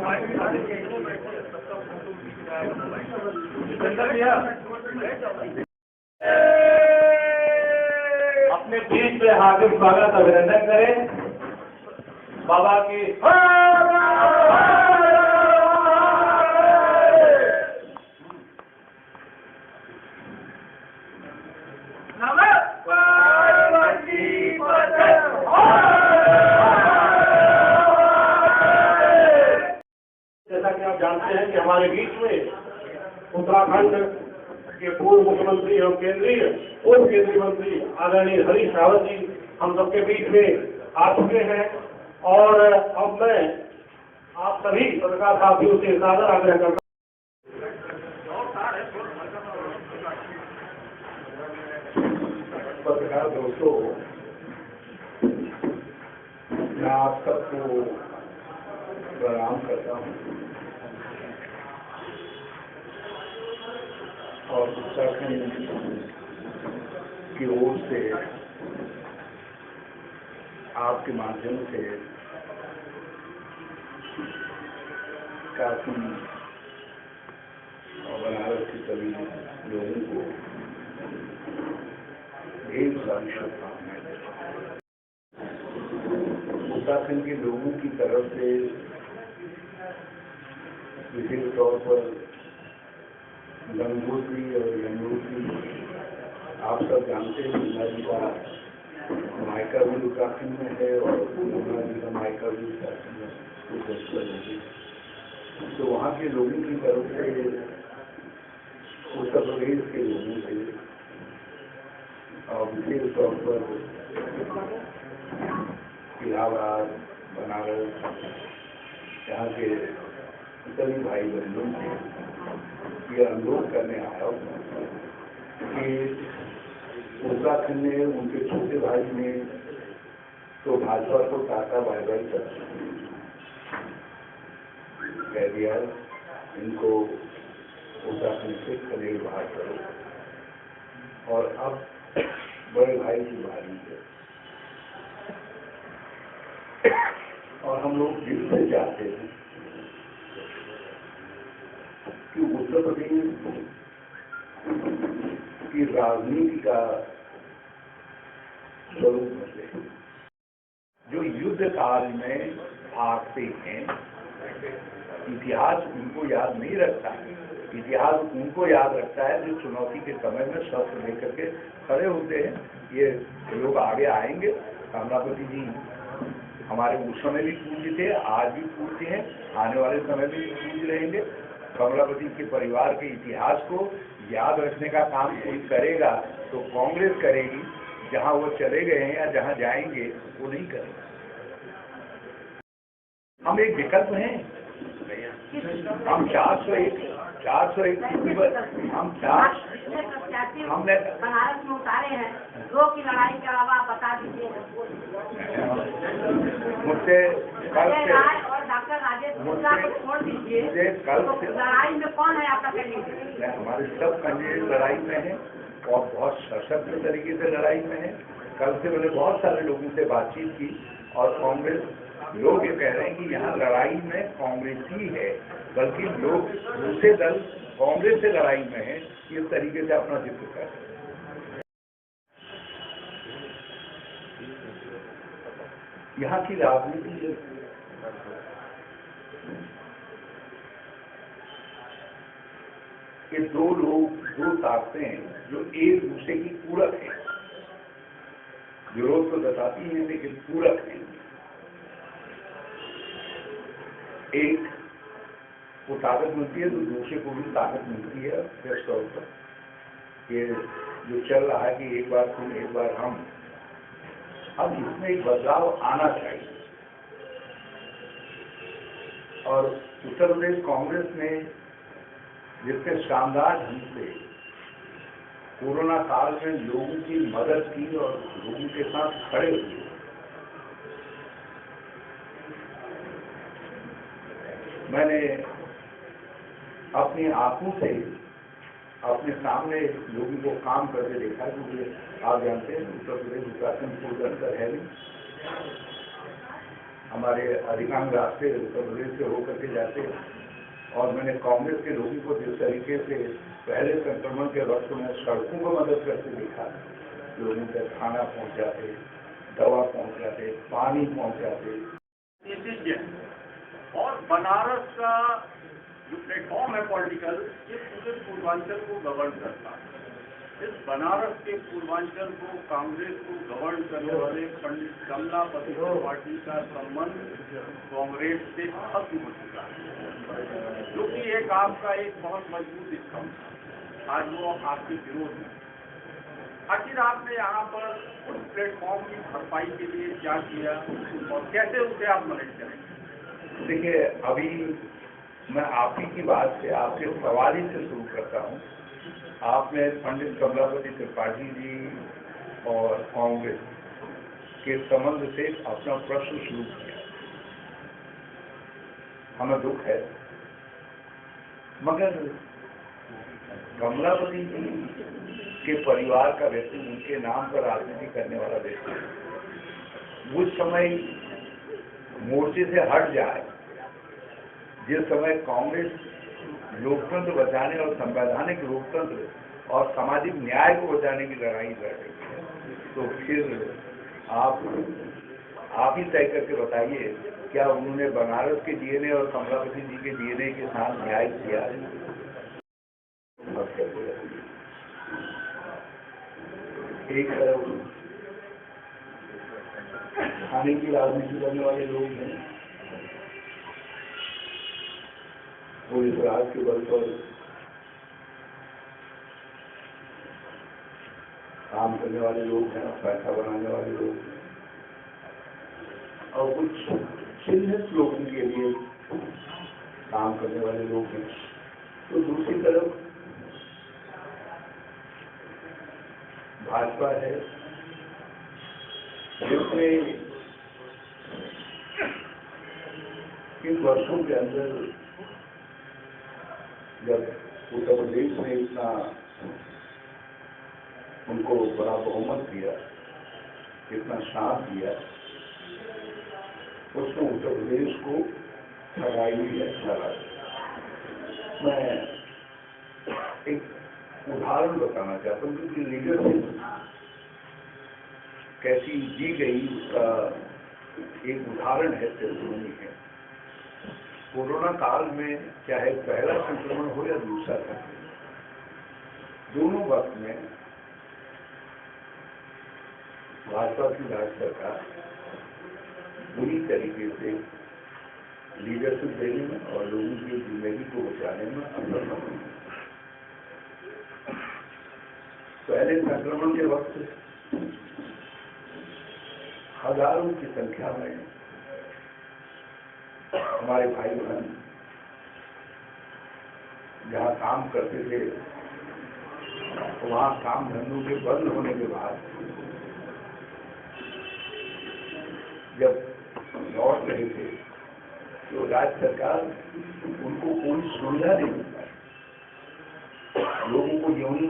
अपने बीच में हार्दिक स्वागत अभिनंदन करें बाबा की। जैसा कि आप जानते हैं कि हमारे बीच में उत्तराखंड के पूर्व मुख्यमंत्री और पूर्व केंद्रीय मंत्री आदरणीय हरीश रावत जी हम सबके बीच में आ चुके हैं और अब मैं आप सभी पत्रकार साथियों से सादर आग्रह करता हूं। पत्रकार दोस्तों, मैं आप सबको प्रणाम करता हूँ और उत्तराखंड की ओर से आपके माध्यम से काशी और बनारस के सभी लोगों को ढेर सारी शुभकामनाएं। उत्तराखंड के लोगों की तरफ से विशेष तौर पर गंगोत्री और यमुनोत्री, आप सब जानते हैं गंगा जी का मायका भी उत्तराखंड में है और यमुना जी का मायका भी उत्तराखंड में, तो वहाँ के लोगों की तरफ से उत्तर प्रदेश के लोगों से और विशेष तौर पर इलाहाबाद, बनारस, यहाँ के सभी भाई बहनों से ये अनुरोध करने आया हूँ कि उत्तराखंड में उनके छोटे भाई ने तो भाजपा को टाटा बाय बाय कर कह दिया, इनको उत्तराखंड से खदेड़ बाहर करो और अब बड़े भाई की बारी है और हम लोग दिल से चाहते हैं कि उत्तर प्रदेश की राजनीति का स्वरूप बदले। जो युद्ध काल में भागते हैं, इतिहास उनको याद नहीं रखता है। इतिहास उनको याद रखता है जो चुनौती के समय में शस्त्र लेकर के खड़े होते हैं। ये लोग आगे आएंगे। कमलापति जी हमारे उस समय भी पूज्य थे, आज भी पूज्य हैं, आने वाले समय में भी पूज्य रहेंगे। कमलापति के परिवार के इतिहास को याद रखने का काम कोई करेगा तो कांग्रेस करेगी। जहां वो चले गए हैं या जहां जाएंगे वो नहीं करेंगे। हम एक विकल्प हैं, हम 401 हमने बनारस में उतारे हैं। दो की लड़ाई के अलावा आप बता दीजिए। मुझसे कल से और डॉक्टर राजेश गुप्ता को छोड़ दीजिए। मुझे कल से लड़ाई में कौन है आपका कैंडिडेट? हमारे सब कैंडिडेट लड़ाई में हैं और बहुत सशक्त तरीके से लड़ाई में हैं। कल से मैंने बहुत सारे लोगों से बातचीत की और कांग्रेस लोग ये कह रहे हैं कि यहाँ लड़ाई में कांग्रेस ही है, बल्कि लोग दूसरे दल कांग्रेस से लड़ाई में है, इस तरीके से अपना जिक्र कर रहे हैं। यहाँ की राजनीति ये दो लोग, दो ताकतें हैं जो एक दूसरे की पूरक है। विरोध तो बताती हैं लेकिन पूरक है। एक को ताकत मिलती है तो दूसरे को भी ताकत मिलती है। खास तौर पर ये जो चल रहा है कि एक बार तुम एक बार हम, अब इसमें एक बदलाव आना चाहिए। और उत्तर प्रदेश कांग्रेस ने जिसने शानदार ढंग से कोरोना काल में लोगों की मदद की और लोगों के साथ खड़े हुए, मैंने अपनी आंखों से अपने सामने लोगों को काम करके देखा, क्योंकि आप जानते हैं उत्तर प्रदेश उत्तराखंड को अंतर है नहीं। हमारे अधिकांश रास्ते उत्तर प्रदेश से होकर के जाते हैं। और मैंने कांग्रेस के लोगों को जिस तरीके से पहले संक्रमण के वक्त में सड़कों को मदद करते देखा, लोगों तक खाना पहुंचाते, दवा पहुंचाते, पानी पहुंचाते। और बनारस का जो प्लेटफॉर्म है पॉलिटिकल, ये पूरे पूर्वांचल को गवर्न करता है। इस बनारस के पूर्वांचल को, कांग्रेस को गवर्न करने वाले पंडित कमलापति त्रिपाठी का संबंध कांग्रेस से खत्म हो चुका है, जो कि एक आपका एक बहुत मजबूत स्तंभ था। आज वो आपके विरोध में। आखिर आपने यहाँ पर उस प्लेटफॉर्म की भरपाई के लिए क्या किया और कैसे उसे आप मैनेज करेंगे? देखिए, अभी मैं आप ही की बात से, आपके सवाल ही से शुरू करता हूँ। आपने पंडित कमलापति त्रिपाठी जी और कांग्रेस के संबंध से अपना प्रश्न शुरू किया। हमें दुख है, मगर कमलापति जी के परिवार का व्यक्ति, उनके नाम पर राजनीति करने वाला व्यक्ति उस समय मोर्चे से हट जाए जिस समय कांग्रेस लोकतंत्र बचाने और संवैधानिक लोकतंत्र और सामाजिक न्याय को बचाने की लड़ाई लड़ रही है, तो फिर आप ही तय करके बताइए, क्या उन्होंने बनारस के डीएनए और कमलापति जी के डीएनए के साथ न्याय किया है? एक तरफ खाने की राजनीति करने वाले लोग हैं, पुलिस राज के बल पर काम करने वाले लोग हैं, पैसा बनाने वाले लोग हैं, और कुछ चिन्हित लोगों के लिए काम करने वाले लोग हैं। तो दूसरी तरफ भाजपा है, जिसने इन वर्षों के अंदर जब उत्तर प्रदेश में इतना उनको बड़ा बहुमत दिया, इतना साथ दिया, उसने उत्तर प्रदेश को ठगाई भी अच्छा लगा। मैं एक उदाहरण बताना चाहता हूँ, क्योंकि लीडरशिप कैसी दी गई उसका एक उदाहरण है, टेस्टिमनी है। कोरोना काल में चाहे पहला संक्रमण हो या दूसरा संक्रमण, दोनों वक्त में भाजपा की राज्य सरकार बुरी तरीके से लीडरशिप देने में और लोगों की जिंदगी को बचाने में असफल हुई। पहले संक्रमण के वक्त हजारों की संख्या में हमारे भाई बहन जहाँ काम करते थे, वहाँ काम धंधों के बंद होने के बाद जब लौट रहे थे, तो राज्य सरकार उनको कोई सुविधा नहीं मिल पाई। लोगों को यूं ही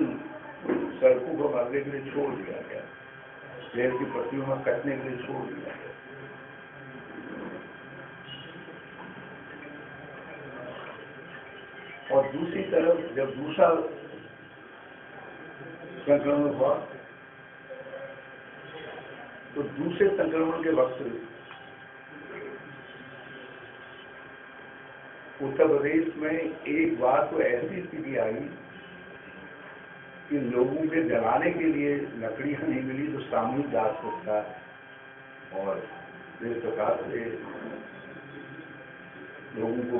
सड़कों पर मरने के लिए छोड़ दिया गया, रेल की पटरियों में कटने के लिए छोड़ दिया गया। और दूसरी तरफ जब दूसरा संक्रमण हुआ, तो दूसरे संक्रमण के वक्त उत्तर प्रदेश में एक बार तो ऐसी स्थिति आई कि लोगों के जलाने के लिए लकड़ियां नहीं मिली, तो सामूहिक दाह सकता है। और इस प्रकार से लोगों को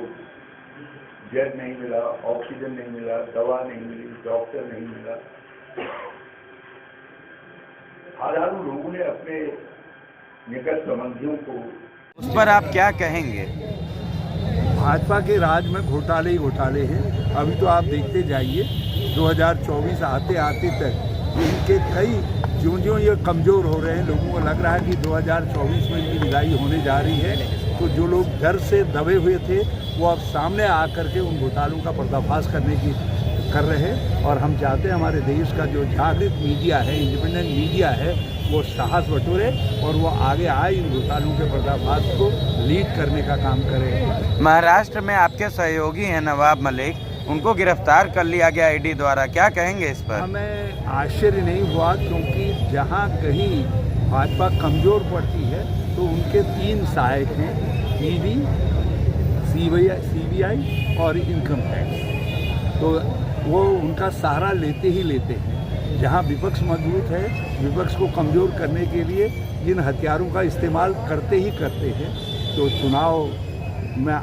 बेड नहीं मिला, ऑक्सीजन नहीं मिला, दवा नहीं मिली, डॉक्टर नहीं मिला। हजारों लोगों ने अपने निकट संबंधियों को। उस पर आप क्या कहेंगे? भाजपा के राज में घोटाले ही घोटाले हैं। अभी तो आप देखते जाइए, 2024 आते आते तक इनके कई ज्यों ये कमज़ोर हो रहे हैं, लोगों को लग रहा है कि 2024 में इनकी विदाई होने जा रही है। तो जो लोग डर से दबे हुए थे, वो अब सामने आकर के उन घोटालों का पर्दाफाश कर रहे हैं। और हम चाहते हैं हमारे देश का जो जागृत मीडिया है, इंडिपेंडेंट मीडिया है, वो साहस बटोरे और वो आगे आए इन घोटालों के पर्दाफाश को लीड करने का काम करे। महाराष्ट्र में आपके सहयोगी हैं नवाब मलिक, उनको गिरफ्तार कर लिया गया ईडी द्वारा, क्या कहेंगे इस पर? हमें आश्चर्य नहीं हुआ, क्योंकि जहाँ कहीं भाजपा कमज़ोर पड़ती है तो उनके 3 सहायक हैं, ईडी, सीबीआई और इनकम टैक्स, तो वो उनका सहारा लेते ही लेते हैं। जहाँ विपक्ष मजबूत है, विपक्ष को कमज़ोर करने के लिए जिन हथियारों का इस्तेमाल करते ही करते हैं, तो चुनाव में